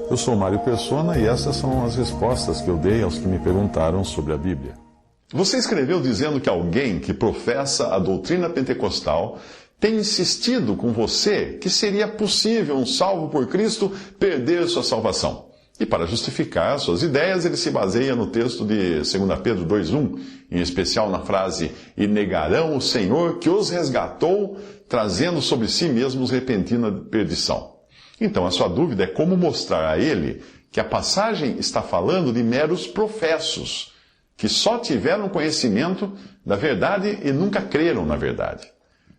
Eu sou Mário Persona e essas são as respostas que eu dei aos que me perguntaram sobre a Bíblia. Você escreveu dizendo que alguém que professa a doutrina pentecostal tem insistido com você que seria possível um salvo por Cristo perder sua salvação. E para justificar suas ideias, ele se baseia no texto de 2 Pedro 2,1, em especial na frase: "E negarão o Senhor que os resgatou, trazendo sobre si mesmos repentina perdição." Então, a sua dúvida é como mostrar a ele que a passagem está falando de meros professos, que só tiveram conhecimento da verdade e nunca creram na verdade.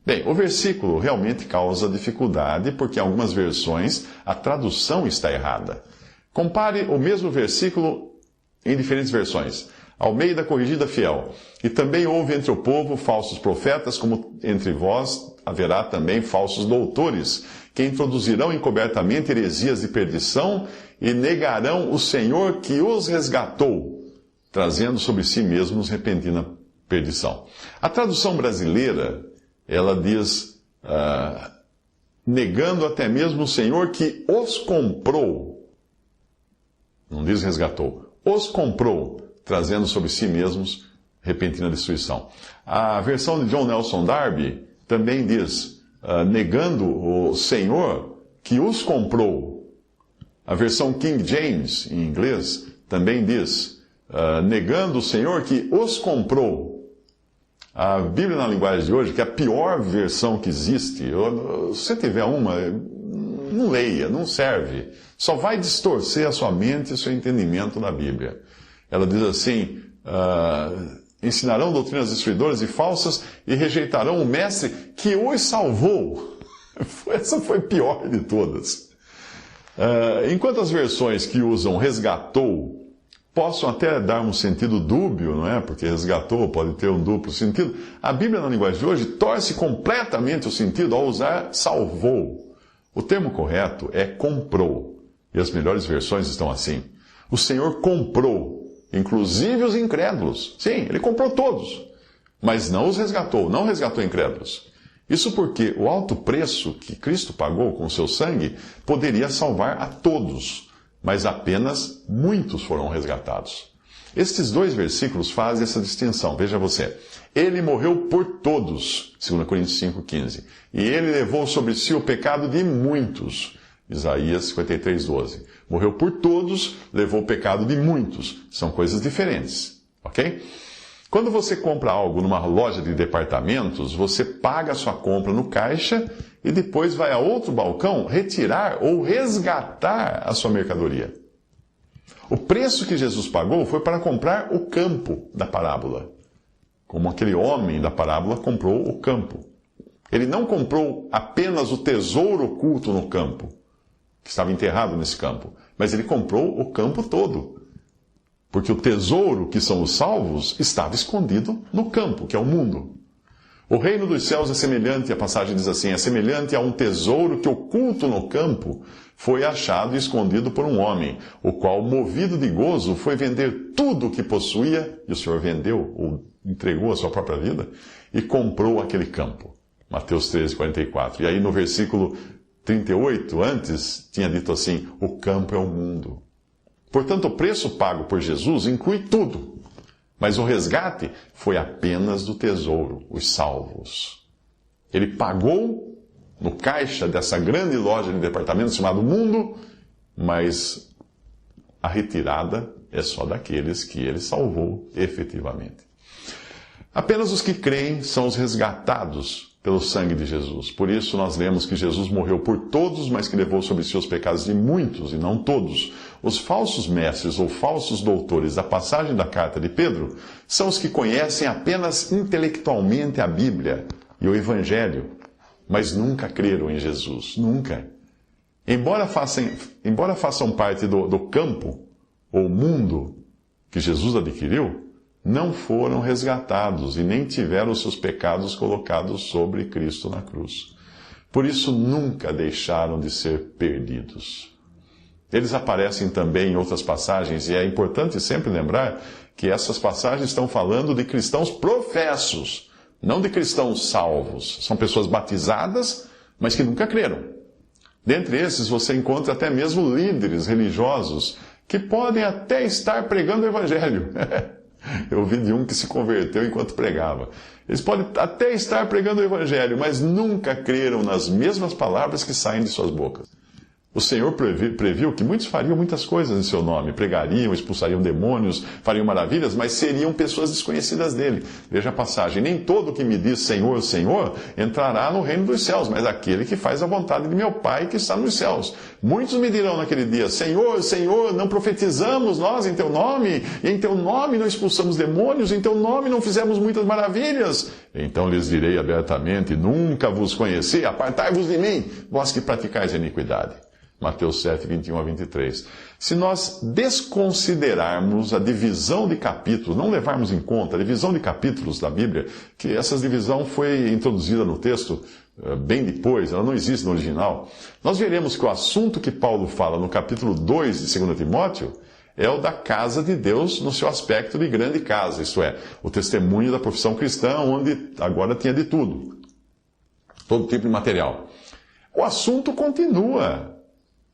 Bem, o versículo realmente causa dificuldade porque em algumas versões a tradução está errada. Compare o mesmo versículo em diferentes versões. Almeida Corrigida Fiel. "E também houve entre o povo falsos profetas, como entre vós haverá também falsos doutores, que introduzirão encobertamente heresias de perdição e negarão o Senhor que os resgatou, trazendo sobre si mesmos repentina perdição." A tradução brasileira, ela diz, negando até mesmo o Senhor que os comprou. Não diz resgatou. Os comprou, trazendo sobre si mesmos repentina destruição. A versão de John Nelson Darby também diz, negando o Senhor que os comprou. A versão King James, em inglês, também diz, negando o Senhor que os comprou. A Bíblia na linguagem de hoje, que é a pior versão que existe, se você tiver uma, não leia, não serve. Só vai distorcer a sua mente e o seu entendimento da Bíblia. Ela diz assim, ensinarão doutrinas destruidoras e falsas e rejeitarão o Mestre que os salvou. Essa foi a pior de todas. Enquanto as versões que usam resgatou possam até dar um sentido dúbio, não é? Porque resgatou pode ter um duplo sentido. A Bíblia na linguagem de hoje torce completamente o sentido ao usar salvou. O termo correto é comprou. E as melhores versões estão assim. O Senhor comprou, inclusive os incrédulos. Sim, Ele comprou todos. Mas não os resgatou, não resgatou incrédulos. Isso porque o alto preço que Cristo pagou com o seu sangue poderia salvar a todos, mas apenas muitos foram resgatados. Estes dois versículos fazem essa distinção. Veja você. Ele morreu por todos, 2 Coríntios 5,15. E ele levou sobre si o pecado de muitos, Isaías 53,12. Morreu por todos, levou o pecado de muitos. São coisas diferentes, ok? Quando você compra algo numa loja de departamentos, você paga a sua compra no caixa e depois vai a outro balcão retirar ou resgatar a sua mercadoria. O preço que Jesus pagou foi para comprar o campo da parábola. Como aquele homem da parábola comprou o campo. Ele não comprou apenas o tesouro oculto no campo, que estava enterrado nesse campo, mas ele comprou o campo todo. Porque o tesouro, que são os salvos, estava escondido no campo, que é o mundo. O reino dos céus é semelhante, a passagem diz assim, é semelhante a um tesouro que oculto no campo foi achado e escondido por um homem, o qual, movido de gozo, foi vender tudo o que possuía, e o Senhor vendeu, ou entregou a sua própria vida, e comprou aquele campo. Mateus 13:44. E aí no versículo 38, antes, tinha dito assim, o campo é o mundo. Portanto, o preço pago por Jesus inclui tudo. Mas o resgate foi apenas do tesouro, os salvos. Ele pagou no caixa dessa grande loja de departamentos chamada Mundo, mas a retirada é só daqueles que ele salvou efetivamente. Apenas os que creem são os resgatados pelo sangue de Jesus. Por isso nós lemos que Jesus morreu por todos, mas que levou sobre si os pecados de muitos, e não todos. Os falsos mestres ou falsos doutores da passagem da carta de Pedro são os que conhecem apenas intelectualmente a Bíblia e o Evangelho, mas nunca creram em Jesus. Nunca. Embora façam parte do campo ou mundo que Jesus adquiriu, não foram resgatados e nem tiveram os seus pecados colocados sobre Cristo na cruz. Por isso nunca deixaram de ser perdidos. Eles aparecem também em outras passagens, e é importante sempre lembrar que essas passagens estão falando de cristãos professos, não de cristãos salvos. São pessoas batizadas, mas que nunca creram. Dentre esses, você encontra até mesmo líderes religiosos que podem até estar pregando o Evangelho. Eu ouvi de um que se converteu enquanto pregava. Eles podem até estar pregando o Evangelho, mas nunca creram nas mesmas palavras que saem de suas bocas. O Senhor previu que muitos fariam muitas coisas em seu nome, pregariam, expulsariam demônios, fariam maravilhas, mas seriam pessoas desconhecidas dele. Veja a passagem: nem todo que me diz Senhor, Senhor, entrará no reino dos céus, mas aquele que faz a vontade de meu Pai que está nos céus. Muitos me dirão naquele dia: Senhor, Senhor, não profetizamos nós em teu nome, e em teu nome não expulsamos demônios, em teu nome não fizemos muitas maravilhas. Então lhes direi abertamente: nunca vos conheci, apartai-vos de mim, vós que praticais a iniquidade. Mateus 7, 21 a 23. Se nós desconsiderarmos a divisão de capítulos, não levarmos em conta a divisão de capítulos da Bíblia, que essa divisão foi introduzida no texto bem depois, ela não existe no original, nós veremos que o assunto que Paulo fala no capítulo 2 de 2 Timóteo é o da casa de Deus no seu aspecto de grande casa, isto é, o testemunho da profissão cristã, onde agora tinha de tudo, todo tipo de material. O assunto continua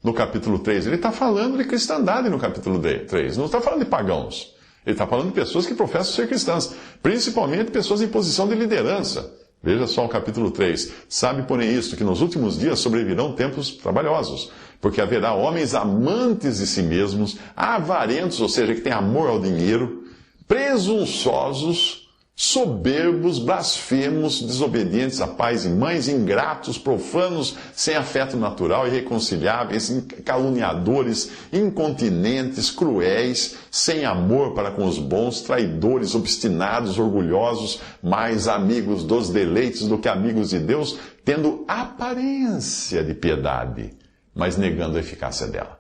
no capítulo 3, ele está falando de cristandade no capítulo 3, não está falando de pagãos. Ele está falando de pessoas que professam ser cristãs, principalmente pessoas em posição de liderança. Veja só o capítulo 3. Sabe, porém, isto, que nos últimos dias sobrevirão tempos trabalhosos, porque haverá homens amantes de si mesmos, avarentos, ou seja, que têm amor ao dinheiro, presunçosos, soberbos, blasfemos, desobedientes a pais e mães, ingratos, profanos, sem afeto natural, irreconciliáveis, caluniadores, incontinentes, cruéis, sem amor para com os bons, traidores, obstinados, orgulhosos, mais amigos dos deleites do que amigos de Deus, tendo aparência de piedade, mas negando a eficácia dela.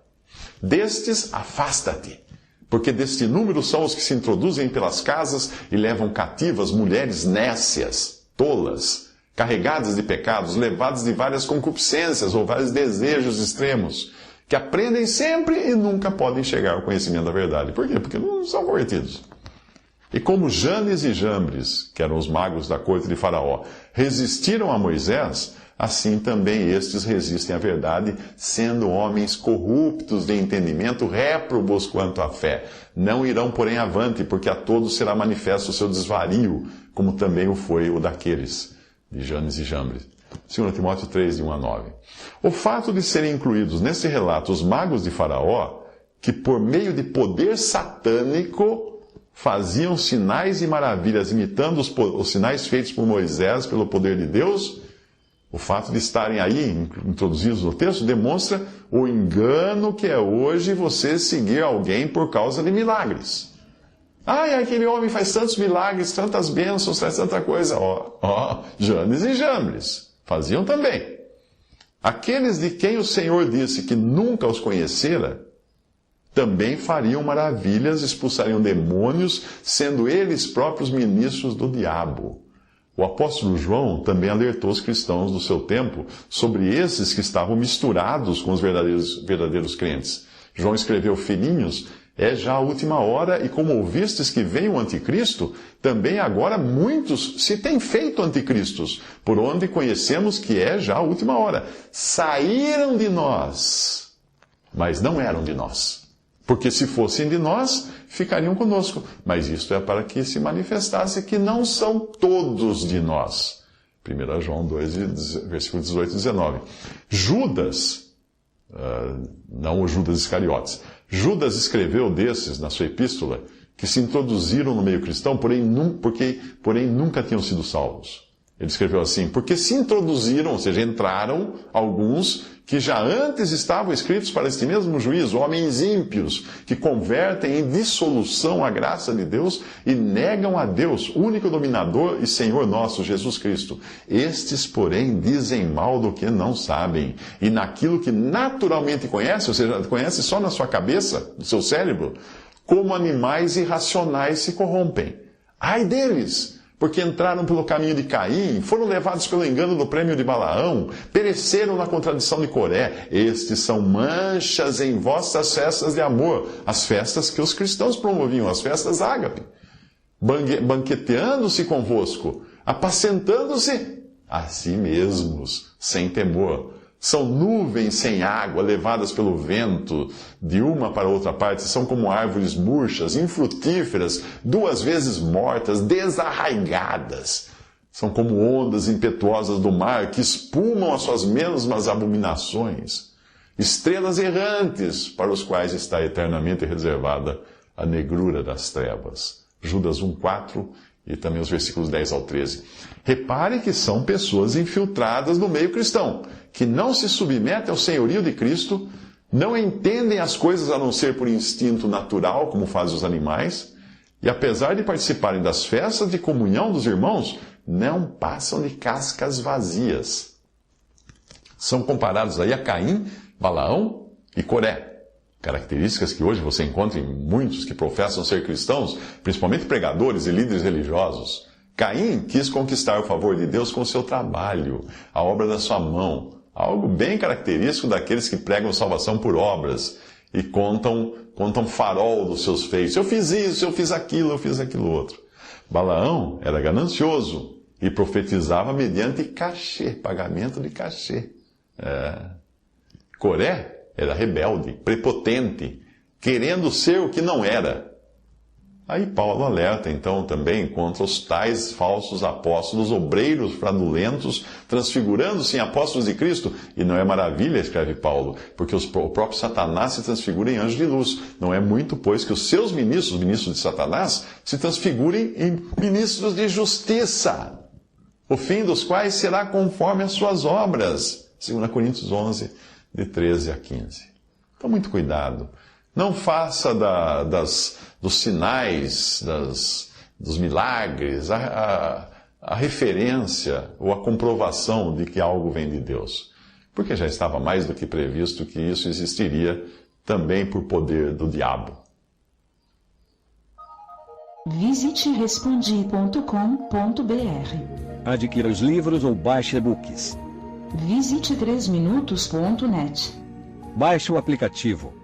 Destes, afasta-te. Porque deste número são os que se introduzem pelas casas e levam cativas mulheres nécias, tolas, carregadas de pecados, levadas de várias concupiscências ou vários desejos extremos, que aprendem sempre e nunca podem chegar ao conhecimento da verdade. Por quê? Porque não são convertidos. E como Janes e Jambres, que eram os magos da corte de Faraó, resistiram a Moisés, assim também estes resistem à verdade, sendo homens corruptos de entendimento, réprobos quanto à fé. Não irão, porém, avante, porque a todos será manifesto o seu desvario, como também o foi o daqueles, de Janes e Jambres. 2 Timóteo 3, de 1 a 9. O fato de serem incluídos nesse relato os magos de Faraó, que por meio de poder satânico faziam sinais e maravilhas, imitando os sinais feitos por Moisés pelo poder de Deus, o fato de estarem aí introduzidos no texto demonstra o engano que é hoje você seguir alguém por causa de milagres. Aquele homem faz tantos milagres, tantas bênçãos, faz tanta coisa. Janes e Jambres faziam também. Aqueles de quem o Senhor disse que nunca os conhecera, também fariam maravilhas, expulsariam demônios, sendo eles próprios ministros do diabo. O apóstolo João também alertou os cristãos do seu tempo sobre esses que estavam misturados com os verdadeiros crentes. João escreveu: filhinhos, é já a última hora, e como ouvistes que vem o anticristo, também agora muitos se têm feito anticristos, por onde conhecemos que é já a última hora. Saíram de nós, mas não eram de nós. Porque se fossem de nós, ficariam conosco. Mas isto é para que se manifestasse que não são todos de nós. 1 João 2, versículos 18 e 19. Judas, não o Judas Iscariotes, Judas escreveu desses na sua epístola, que se introduziram no meio cristão, porém nunca tinham sido salvos. Ele escreveu assim: porque se introduziram, ou seja, entraram alguns que já antes estavam escritos para este mesmo juízo, homens ímpios, que convertem em dissolução a graça de Deus e negam a Deus, único dominador e Senhor nosso, Jesus Cristo. Estes, porém, dizem mal do que não sabem, e naquilo que naturalmente conhece, ou seja, conhece só na sua cabeça, no seu cérebro, como animais irracionais se corrompem. Ai deles! Porque entraram pelo caminho de Caim, foram levados pelo engano do prêmio de Balaão, pereceram na contradição de Coré. Estes são manchas em vossas festas de amor, as festas que os cristãos promoviam, as festas ágape, banqueteando-se convosco, apacentando-se a si mesmos, sem temor. São nuvens sem água, levadas pelo vento de uma para outra parte. São como árvores murchas, infrutíferas, 2 vezes mortas, desarraigadas. São como ondas impetuosas do mar que espumam as suas mesmas abominações. Estrelas errantes, para os quais está eternamente reservada a negrura das trevas. Judas 1,4 e também os versículos 10 ao 13. Repare que são pessoas infiltradas no meio cristão, que não se submetem ao senhorio de Cristo, não entendem as coisas a não ser por instinto natural, como fazem os animais, e apesar de participarem das festas de comunhão dos irmãos, não passam de cascas vazias. São comparados aí a Caim, Balaão e Coré. Características que hoje você encontra em muitos que professam ser cristãos, principalmente pregadores e líderes religiosos. Caim quis conquistar o favor de Deus com o seu trabalho, a obra da sua mão. Algo bem característico daqueles que pregam salvação por obras e contam farol dos seus feitos. Eu fiz isso, eu fiz aquilo outro. Balaão era ganancioso e profetizava mediante cachê, pagamento de cachê. Coré era rebelde, prepotente, querendo ser o que não era. Aí Paulo alerta, então, também contra os tais falsos apóstolos, obreiros fraudulentos, transfigurando-se em apóstolos de Cristo. E não é maravilha, escreve Paulo, porque o próprio Satanás se transfigura em anjo de luz. Não é muito, pois, que os seus ministros, os ministros de Satanás, se transfigurem em ministros de justiça, o fim dos quais será conforme as suas obras. 2 Coríntios 11, de 13 a 15. Então, muito cuidado. Não faça dos sinais, dos milagres, a referência ou a comprovação de que algo vem de Deus. Porque já estava mais do que previsto que isso existiria também por poder do diabo. Visite respondi.com.br. Adquira os livros ou baixe e-books. Visite 3minutos.net. Baixe o aplicativo